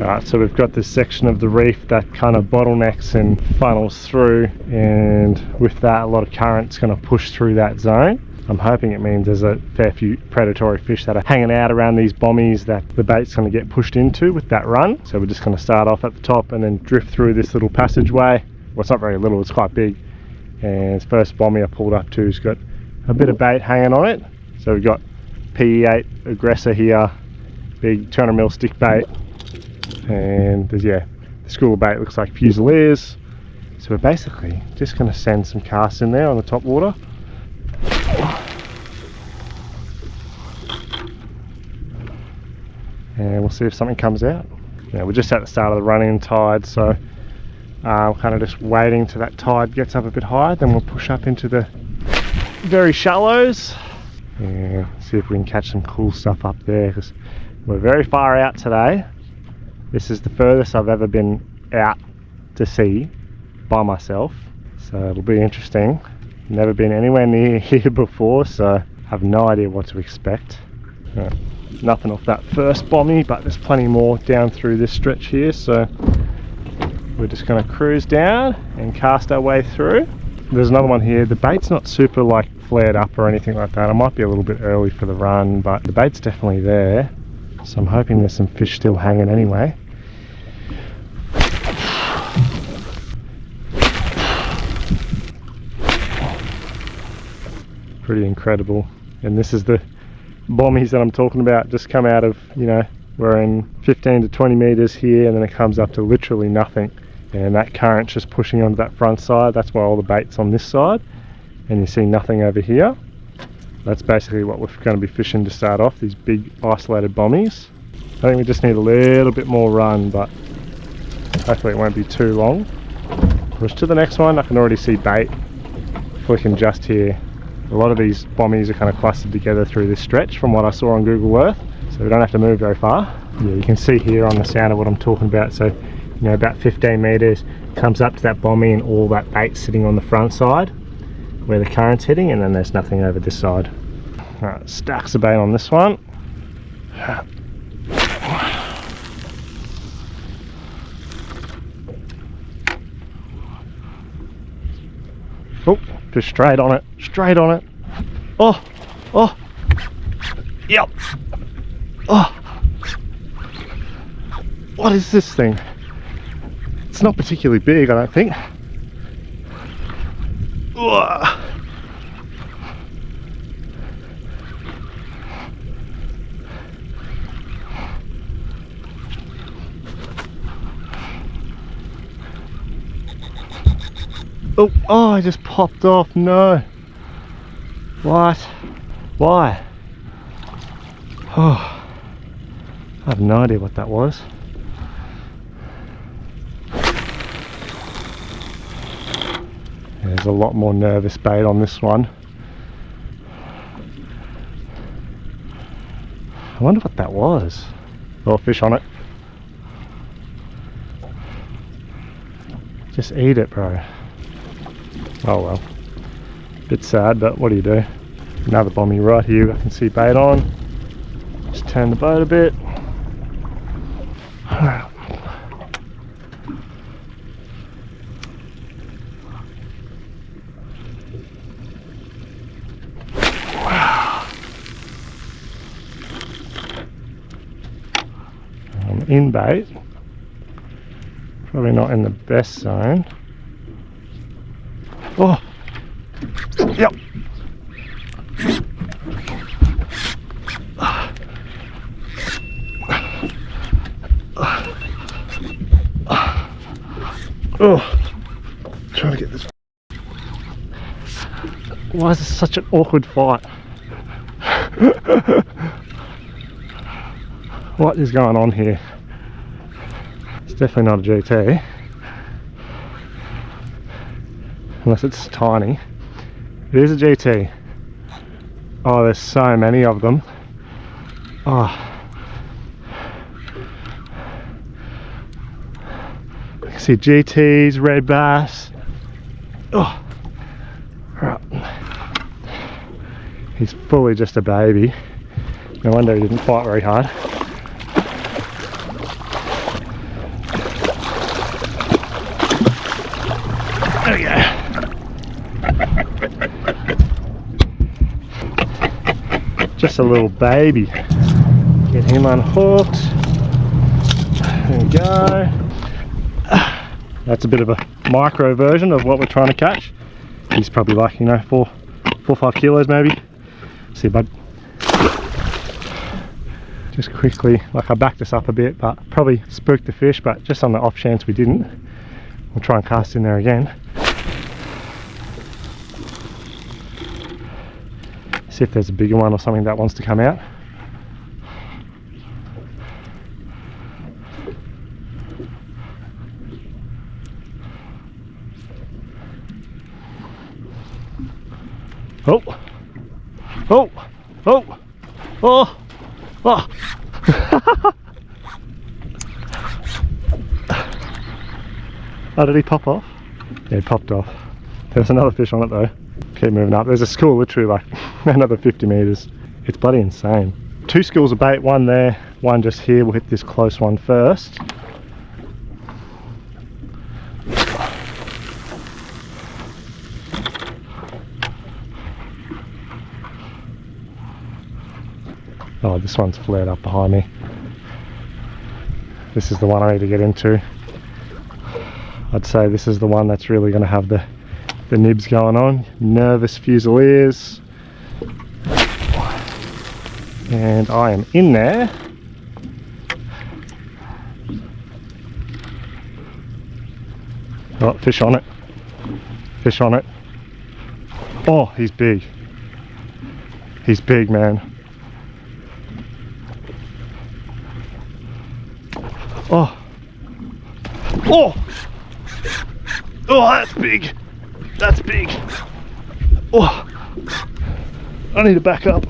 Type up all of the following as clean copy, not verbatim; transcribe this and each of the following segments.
Alright, so we've got this section of the reef that kind of bottlenecks and funnels through, and with that a lot of current's going to push through that zone. I'm hoping it means there's a fair few predatory fish that are hanging out around these bommies that the bait's going to get pushed into with that run. So we're just going to start off at the top and then drift through this little passageway. Well, it's not very little, it's quite big. And the first bommy I pulled up to has got a bit of bait hanging on it. So we've got PE8 aggressor here, big 200mm stick bait. And there's, yeah, the school of bait looks like fusiliers. So we're basically just going to send some casts in there on the top water. And we'll see if something comes out. Yeah, we're just at the start of the run-in tide, so we're kind of just waiting till that tide gets up a bit higher, then we'll push up into the very shallows and see if we can catch some cool stuff up there, because we're very far out today. This is the furthest I've ever been out to sea by myself, so it'll be interesting. Never been anywhere near here before, so I have no idea what to expect. Nothing off that first bommy, but there's plenty more down through this stretch here, so we're just going to cruise down and cast our way through. There's another one here. The bait's not super like flared up or anything like that. I might be a little bit early for the run, but the bait's definitely there, so I'm hoping there's some fish still hanging anyway. Pretty incredible. And this is the bommies that I'm talking about, just come out of, you know, we're in 15 to 20 meters here, and then it comes up to literally nothing, and that current's just pushing onto that front side. That's why all the bait's on this side, and you see nothing over here. That's basically what we're going to be fishing to start off, these big isolated bommies. I think we just need a little bit more run, but hopefully it won't be too long. Push to the next one. I can already see bait flicking just here. A lot of these bommies are kind of clustered together through this stretch from what I saw on Google Earth, so we don't have to move very far. Yeah, you can see here on the sound of what I'm talking about, so you know, about 15 meters, comes up to that bommy and all that bait sitting on the front side where the current's hitting, and then there's nothing over this side. Alright, stacks of bait on this one. Oh, fish straight on it, straight on it. Oh, oh, yep. Oh, what is this thing? It's not particularly big, I don't think. Ugh. Oh, oh, I just popped off, no. What? Why? Oh, I have no idea what that was. There's a lot more nervous bait on this one. I wonder what that was. Oh, fish on it. Just eat it, bro. Oh well, bit sad, but what do you do? Another bommy right here, I can see bait on. Just turn the boat a bit. In bait, probably not in the best zone. Oh, yep. Oh, trying to get this. Why is this such an awkward fight? What is going on here? It's definitely not a GT. Unless it's tiny. It is a GT. Oh, there's so many of them. Oh. I can see GTs, red bass. Oh. Right. He's fully just a baby. No wonder he didn't fight very hard. Just a little baby. Get him unhooked. There we go. That's a bit of a micro version of what we're trying to catch. He's probably like, you know, 4 or 5 kilos maybe. See, bud. Just quickly, like I backed us up a bit, but probably spooked the fish, but just on the off chance we didn't, we'll try and cast in there again. See if there's a bigger one or something that wants to come out. Oh, oh, oh, oh, oh. Oh, did he pop off? Yeah, he popped off. There's another fish on it though. Keep moving up. There's a school literally like another 50 meters. It's bloody insane. 2 schools of bait, one there, one just here. We'll hit this close one first. Oh, this one's flared up behind me. This is the one I need to get into. I'd say this is the one that's really going to have the nibs going on. Nervous Fusiliers. And I am in there. Oh, fish on it. Fish on it. Oh, he's big. He's big, man. Oh, oh, oh, that's big, that's big. Oh, I need to back up.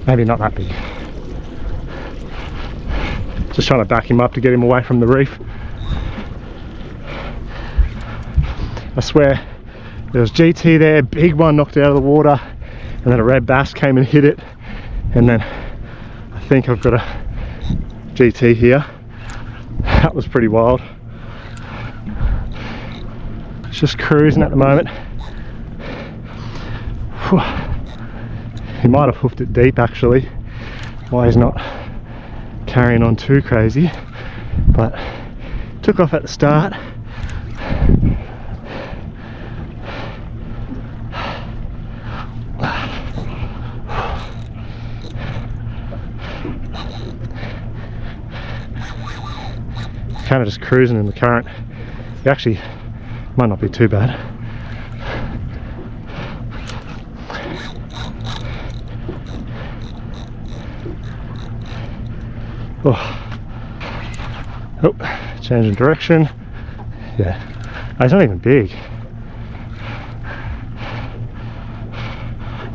Maybe not that big. Just trying to back him up to get him away from the reef. I swear, there was GT there, big one knocked it out of the water, and then a red bass came and hit it, and then I think I've got a GT here. That was pretty wild. It's just cruising at the moment. Whew. He might have hoofed it deep actually, why he's not carrying on too crazy, but took off at the start. Kind of just cruising in the current. It actually might not be too bad. Oh, changing direction. Yeah, it's not even big.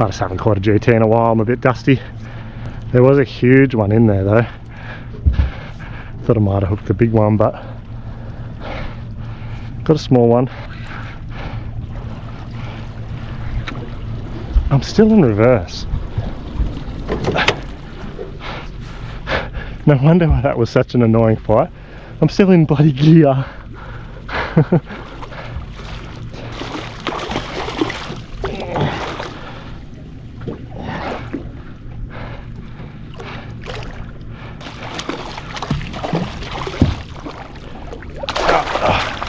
I just haven't caught a GT in a while. I'm a bit dusty. There was a huge one in there though. Thought I might have hooked a big one, but got a small one. I'm still in reverse. No wonder why that was such an annoying fight. I'm still in bloody gear.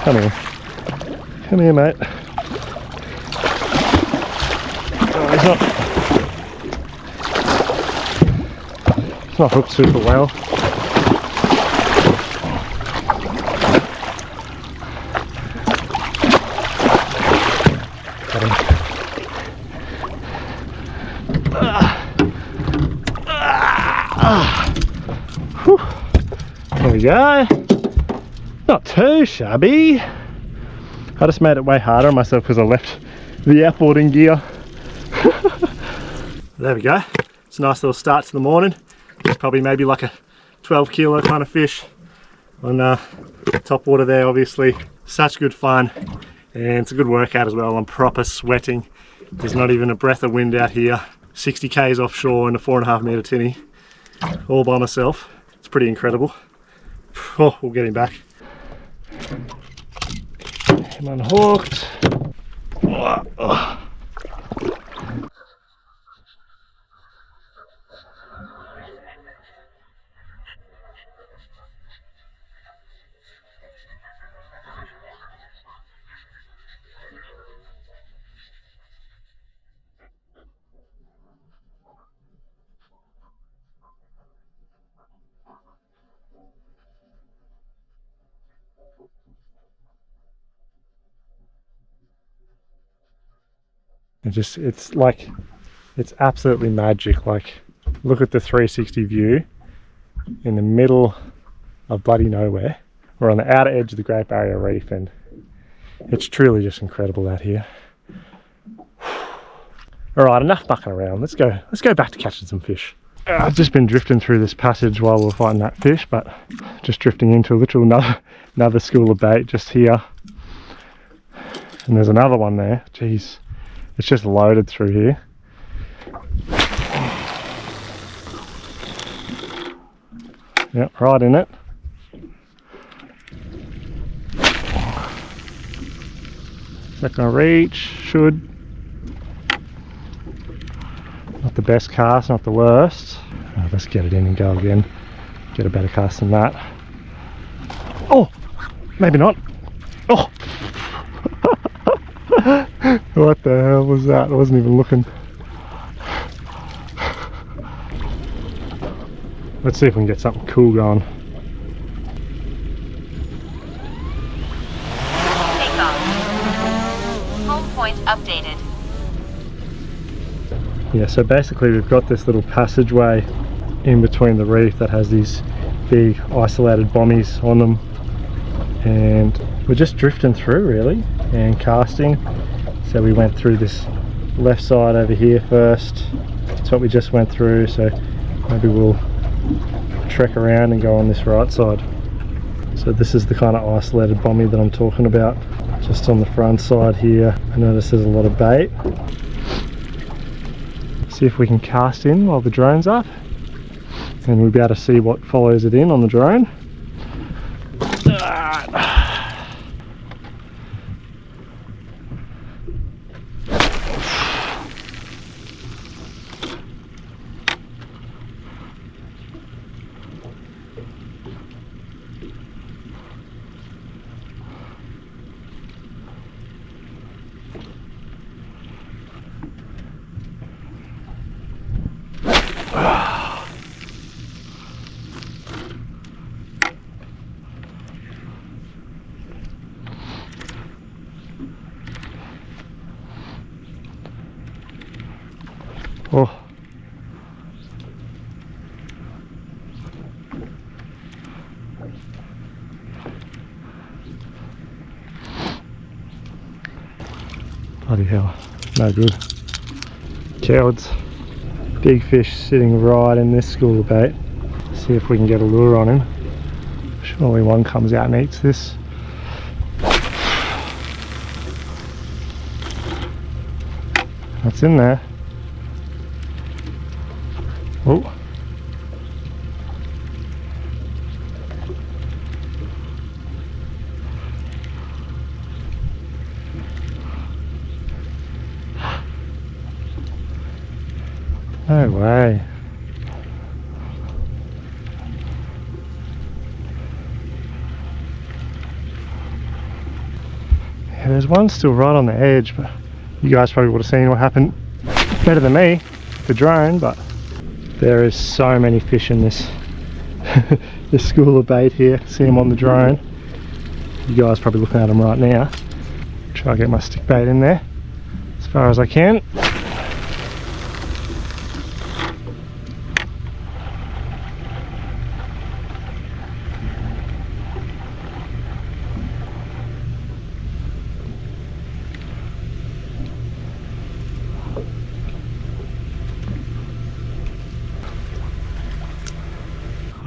Come here. Come here, mate. Oh, it's not hooked super well. Got him. There we go. Not too shabby. I just made it way harder on myself because I left the outboard in gear. There we go. It's a nice little start to the morning. It's probably maybe like a 12 kilo kind of fish on top water there, obviously. Such good fun, and it's a good workout as well. I'm proper sweating. There's not even a breath of wind out here. 60 k's offshore in a 4.5 meter tinny, all by myself. It's pretty incredible. Oh, we'll get him back. I'm unhooked. Oh, oh. It's like, it's absolutely magic. Like, look at the 360 view in the middle of bloody nowhere. We're on the outer edge of the Great Barrier Reef, and it's truly just incredible out here. All right, enough mucking around. Let's go back to catching some fish. I've just been drifting through this passage while we're fighting that fish, but just drifting into a literal another school of bait just here. And there's another one there. Jeez, it's just loaded through here. Yep, right in it. Is that gonna reach? Should. Not the best cast, not the worst. Oh, let's get it in and go again. Get a better cast than that. Oh, maybe not. Oh, what the hell was that? I wasn't even looking. Let's see if we can get something cool going. Take off. Home point updated. Yeah, so basically we've got this little passageway in between the reef that has these big isolated bommies on them, and we're just drifting through really and casting. So we went through this left side over here first. That's what we just went through, so maybe we'll trek around and go on this right side. So this is the kind of isolated bommy that I'm talking about, just on the front side here. I notice there's a lot of bait. See if we can cast in while the drone's up, and we'll be able to see what follows it in on the drone. Oh. Bloody hell, no good. Cowards. Big fish sitting right in this school of bait. See if we can get a lure on him. Surely one comes out and eats this. That's in there. Oh. No way. Yeah, there's one still right on the edge, but you guys probably would have seen what happened better than me, the drone, but there is so many fish in this this school of bait here. See them on the drone. You guys are probably looking at them right now. Try to get my stick bait in there as far as I can.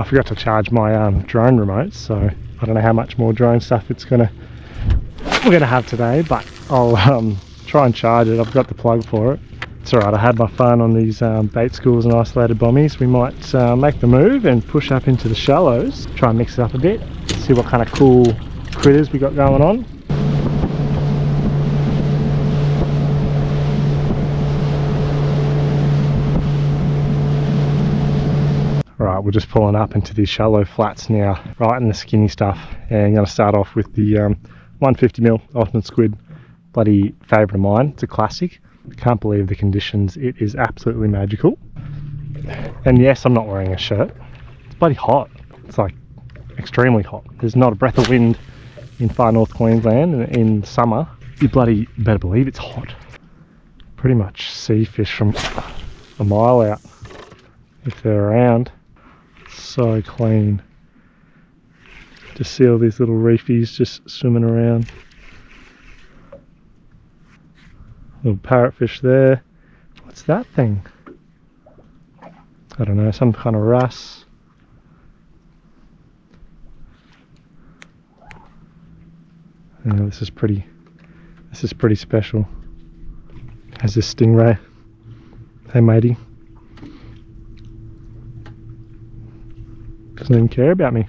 I forgot to charge my drone remote, so I don't know how much more drone stuff we're gonna have today, but I'll try and charge it. I've got the plug for it. It's alright, I had my fun on these bait schools and isolated bommies. We might make the move and push up into the shallows, try and mix it up a bit, see what kind of cool critters we got going on. Right, we're just pulling up into these shallow flats now, right in the skinny stuff, and I'm going to start off with the 150mm Ultimate Squid. Bloody favourite of mine. It's a classic. Can't believe the conditions. It is absolutely magical. And yes, I'm not wearing a shirt. It's bloody hot. It's like extremely hot. There's not a breath of wind in far north Queensland in summer. You bloody better believe it's hot. Pretty much see fish from a mile out if they're around. So clean. Just see all these little reefies just swimming around. Little parrotfish there. What's that thing? I don't know, some kind of wrasse. Yeah, this is pretty special. Has this stingray. Hey matey. Doesn't even care about me.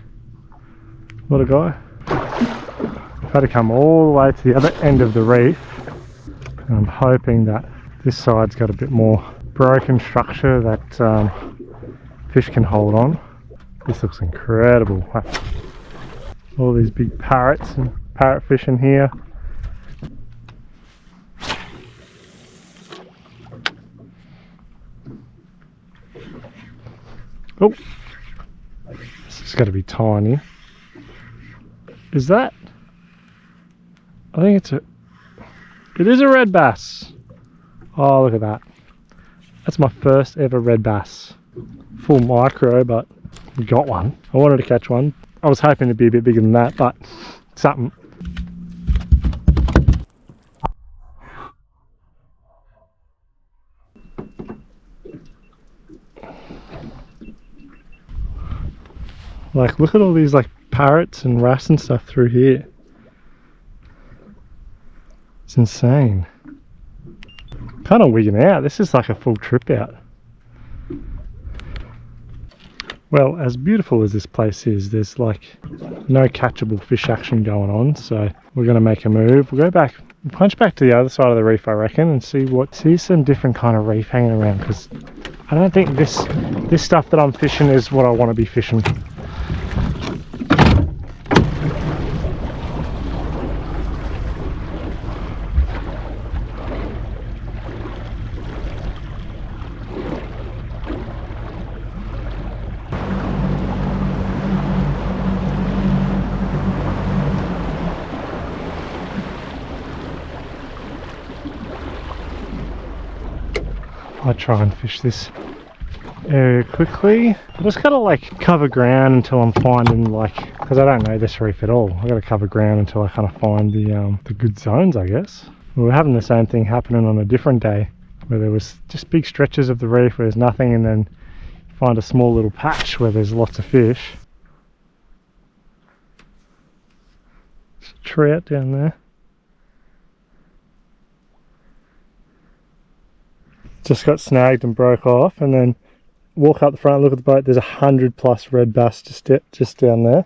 What a guy. I've had to come all the way to the other end of the reef. And I'm hoping that this side's got a bit more broken structure that fish can hold on. This looks incredible. All these big parrots and parrotfish in here. Oh, this has got to be tiny. Is that? I think it is a red bass. Oh, look at that. That's my first ever red bass. Full micro, but we got one. I wanted to catch one. I was hoping to be a bit bigger than that, but something. Like, look at all these like parrots and wrasse and stuff through here. It's insane. Kind of wigging out. This is like a full trip out. Well, as beautiful as this place is, there's like no catchable fish action going on, so we're going to make a move. We'll go back, punch back to the other side of the reef, I reckon, and see some different kind of reef hanging around, because I don't think this stuff that I'm fishing is what I want to be fishing. I try and fish this area quickly. I just gotta like cover ground until I'm finding, like, because I don't know this reef at all. I gotta cover ground until I kind of find the good zones, I guess. We were having the same thing happening on a different day, where there was just big stretches of the reef where there's nothing, and then find a small little patch where there's lots of fish. There's a trout down there. Just got snagged and broke off, and then walk up the front, look at the boat, there's 100+ red bass just down there.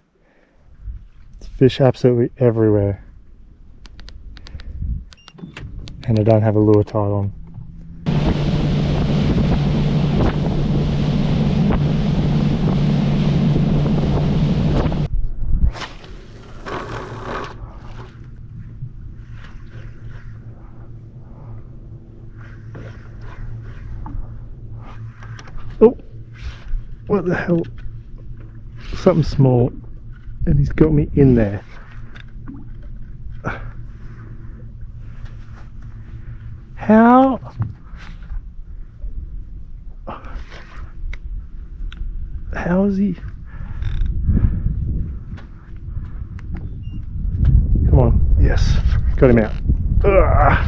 There's fish absolutely everywhere. And I don't have a lure tied on. Oh, what the hell? Something small, and he's got me in there. How? How is he? Come on, yes, got him out. Ugh.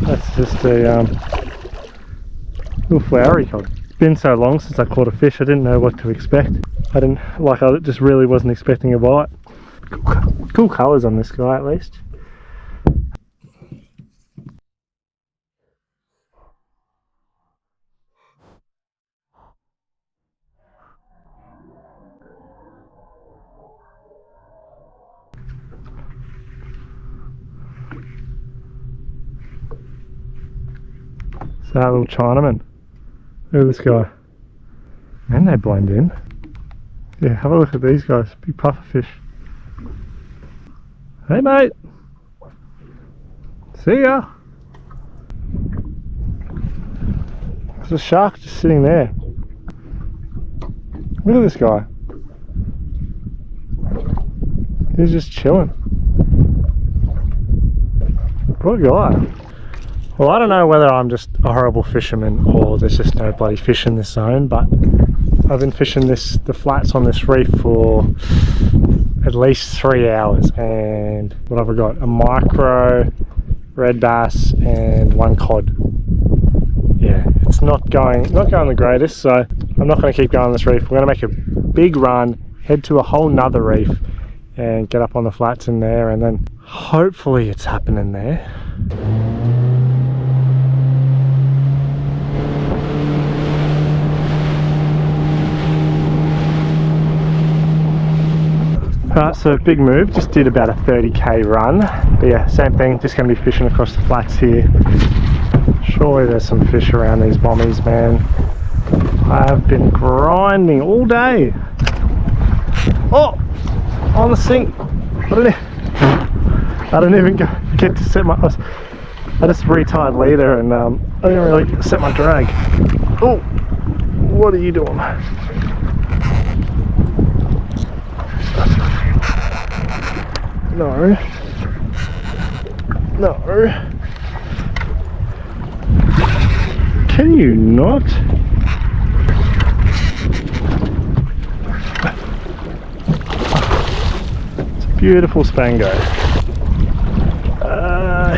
That's just a Little flowery cod. It's been so long since I caught a fish, I didn't know what to expect. I just really wasn't expecting a bite. Cool colours on this guy at least. So that little Chinaman. Look at this guy. Man, they blend in. Yeah, have a look at these guys. Big puffer fish. Hey mate. See ya. There's a shark just sitting there. Look at this guy. He's just chilling. What a guy. Well, I don't know whether I'm just a horrible fisherman or there's just no bloody fish in this zone, but I've been fishing the flats on this reef for at least 3 hours, and what have I got? A micro, red bass, and 1 cod. Yeah, it's not going the greatest, so I'm not going to keep going on this reef. We're going to make a big run, head to a whole nother reef, and get up on the flats in there, and then hopefully it's happening there. Alright, so big move, just did about a 30k run, but yeah, same thing, just going to be fishing across the flats here. Surely there's some fish around these bommies, man. I have been grinding all day. Oh, on the sink. I didn't even get to set my, I just retied leader and I didn't really set my drag. Oh, what are you doing? No. No. Can you not? It's a beautiful Spango.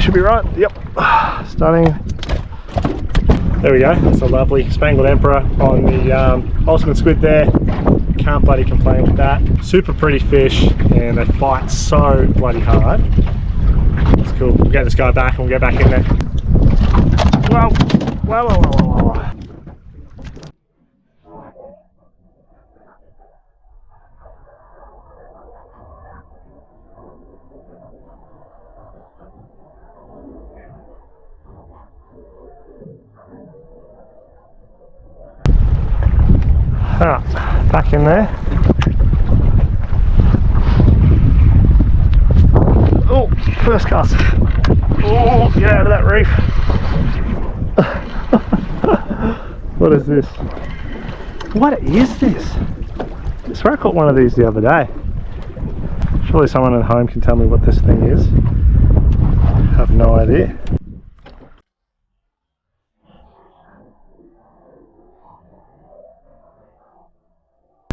Should be right. Yep. Stunning. There we go. That's a lovely Spangled Emperor on the ultimate squid there. Can't bloody complain with that. Super pretty fish, and they fight so bloody hard. It's cool. We'll get this guy back and we'll get back in there. Whoa! Whoa, whoa, whoa, whoa, whoa. Alright, back in there. Oh, first cast. Oh, get out of that reef. What is this? What is this? I swear I caught one of these the other day. Surely someone at home can tell me what this thing is. I have no idea.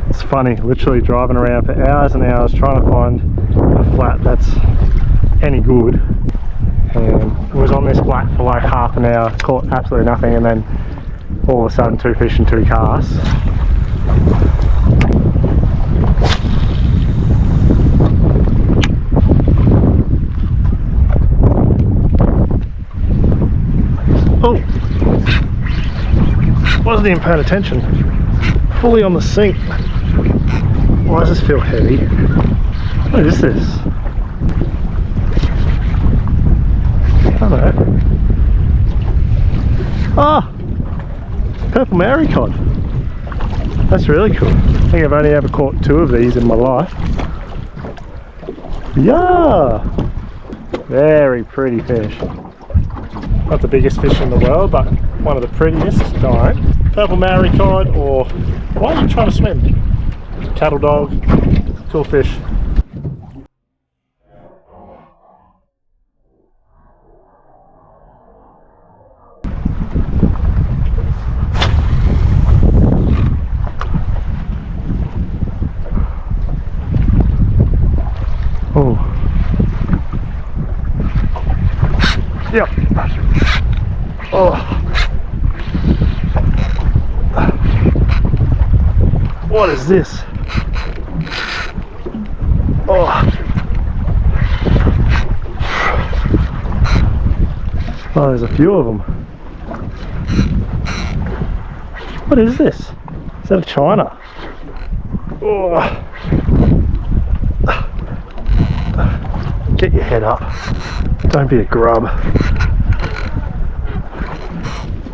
It's funny, literally driving around for hours and hours trying to find a flat that's any good, and was on this flat for like half an hour, caught absolutely nothing, and then all of a sudden 2 fish and 2 casts. Oh, wasn't even paying attention. Fully on the sink. Why does this feel heavy? What is this? I don't know. Ah! Purple Maori cod. That's really cool. I think I've only ever caught 2 of these in my life. Yeah! Very pretty fish. Not the biggest fish in the world, but one of the prettiest. Don't. Purple Maori cod, or why are you trying to swim? Cattle dog. Cool fish. Oh. Yep. Oh. What is this? Oh. Oh, there's a few of them. What is this? Is that a China? Oh. Get your head up. Don't be a grub.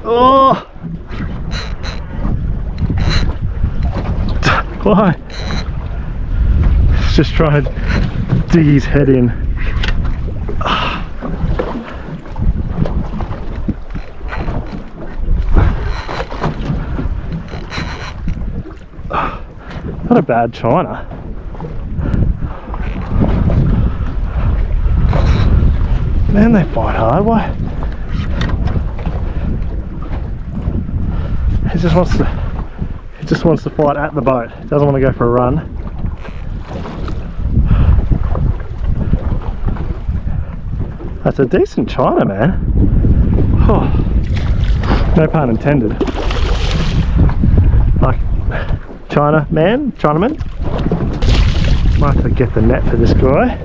Oh! Why? He's just trying to dig his head in. Not a bad China. Man, they fight hard. Why? He just wants to fight at the boat. He doesn't want to go for a run. That's a decent China, man. Oh, no pun intended. Like China man, Chinaman. Might have to get the net for this guy.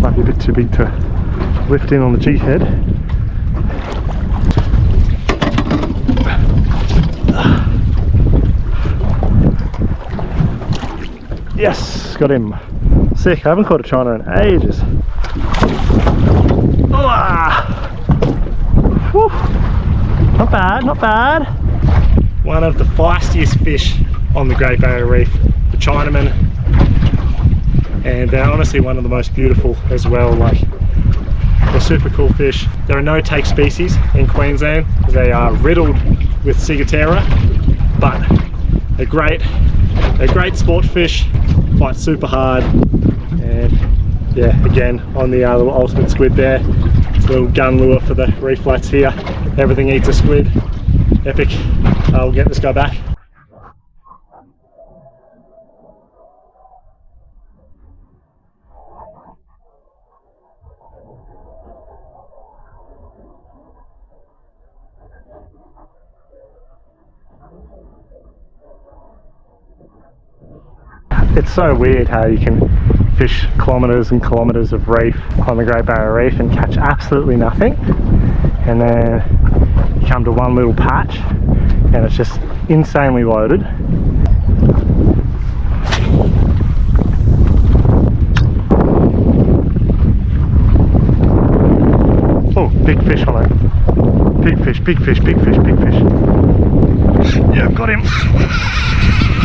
Might be a bit too big to lift in on the G head. Yes, got him. Sick. I haven't caught a China in ages. Whew. Not bad, not bad. One of the feistiest fish on the Great Barrier Reef, the Chinaman, and they're honestly one of the most beautiful as well. Like, they're super cool fish. There are no take species in Queensland. They are riddled with ciguatera, but they're great sport fish. Fight super hard, and yeah, again on the little ultimate squid there. It's a little gun lure for the reef flats here. Everything eats a squid. Epic. I'll get this guy back. It's so weird how you can fish kilometres and kilometres of reef on the Great Barrier Reef and catch absolutely nothing, and then you come to one little patch and it's just insanely loaded. Oh, big fish on it. Big fish, big fish, big fish, big fish. Yeah, got him.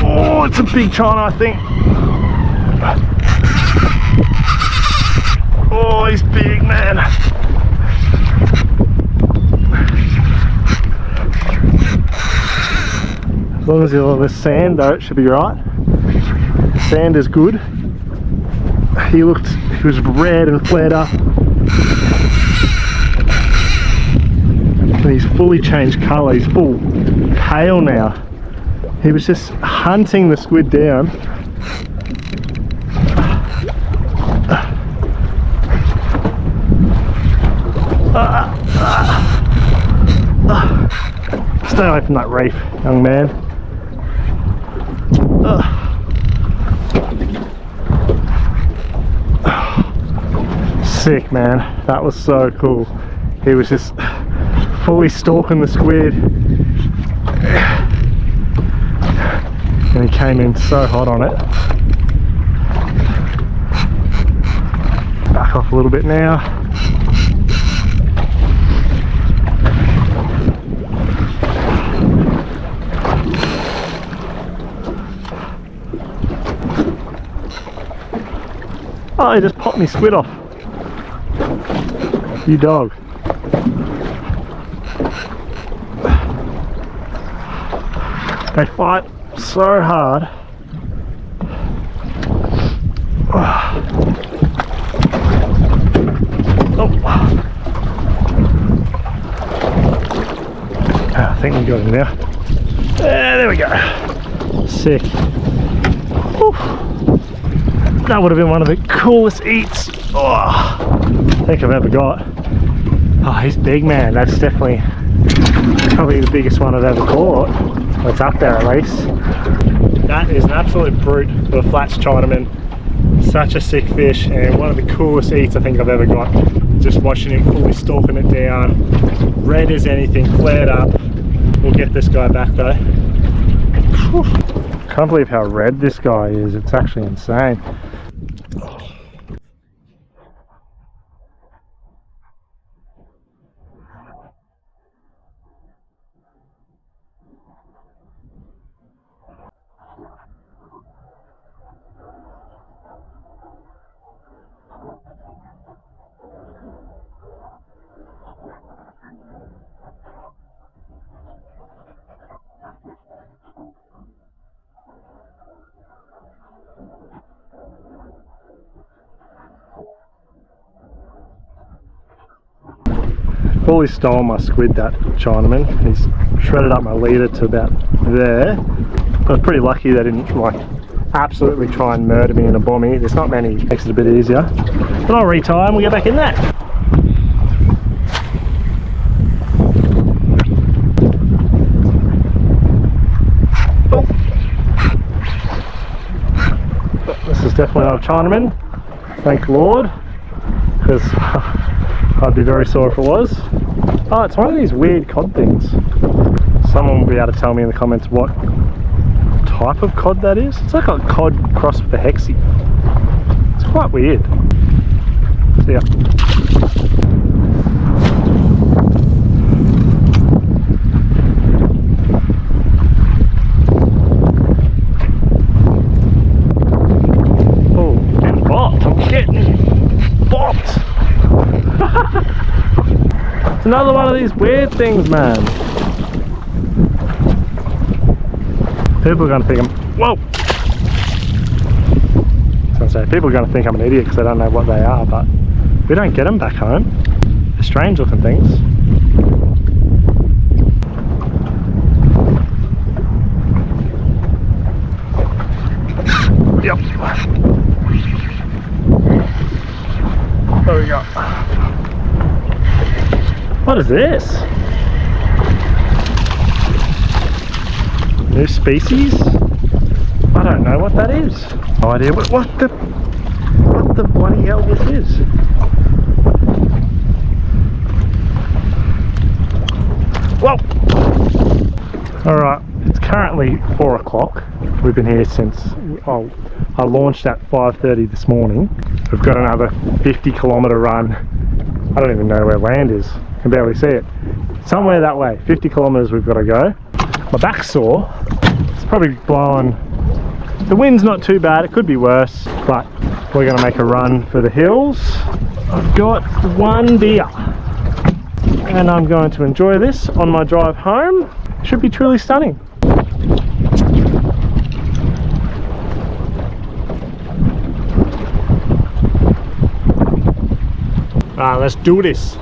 Oh, it's a big China, I think. Oh, he's big, man. As long as you're on the sand though, it should be right. The sand is good. He was red and flared up. And he's fully changed colour, he's full pale now. He was just hunting the squid down. Stay away from that reef, young man. Sick, man. That was so cool. He was just fully stalking the squid. And he came in so hot on it. Back off a little bit now. Oh, he just popped me squid off. You dog. They fight so hard. Oh. I think we got him now. There we go. Sick. Whew. That would have been one of the coolest eats I think I've ever got. Oh, he's big, man. That's definitely probably the biggest one I've ever caught. Well, it's up there at least. That is an absolute brute of a flats Chinaman. Such a sick fish, and one of the coolest eats I think I've ever got. Just watching him fully stalking it down, red as anything, flared up. We'll get this guy back though. Whew. Can't believe how red this guy is, it's actually insane. Fully stole my squid, that Chinaman. He's shredded up my leader to about there. I was pretty lucky they didn't like absolutely try and murder me in a bommy. There's not many, makes it a bit easier. But I'll retie and we'll get back in there. Oh. This is definitely not a Chinaman, thank Lord, because I'd be very sore if it was. Oh, it's one of these weird cod things. Someone will be able to tell me in the comments what type of cod that is. It's like a cod crossed with a hexie. It's quite weird. See ya. Oh, getting bopped. I'm getting bopped. It's another one of these weird things, man. People are going to think I'm... Whoa! I was going to say, people are going to think I'm an idiot because they don't know what they are, but we don't get them back home. They're strange looking things. Yep. There we go. What is this? New species? I don't know what that is. No idea what the bloody hell this is. Whoa! Alright, it's currently 4 o'clock. We've been here since I launched at 5:30 this morning. We've got another 50-kilometre run. I don't even know where land is. I can barely see it. Somewhere that way. 50 kilometres we've got to go. My back's sore. It's probably blowing. The wind's not too bad. It could be worse, but we're going to make a run for the hills. I've got 1 beer and I'm going to enjoy this on my drive home. Should be truly stunning. Let's do this.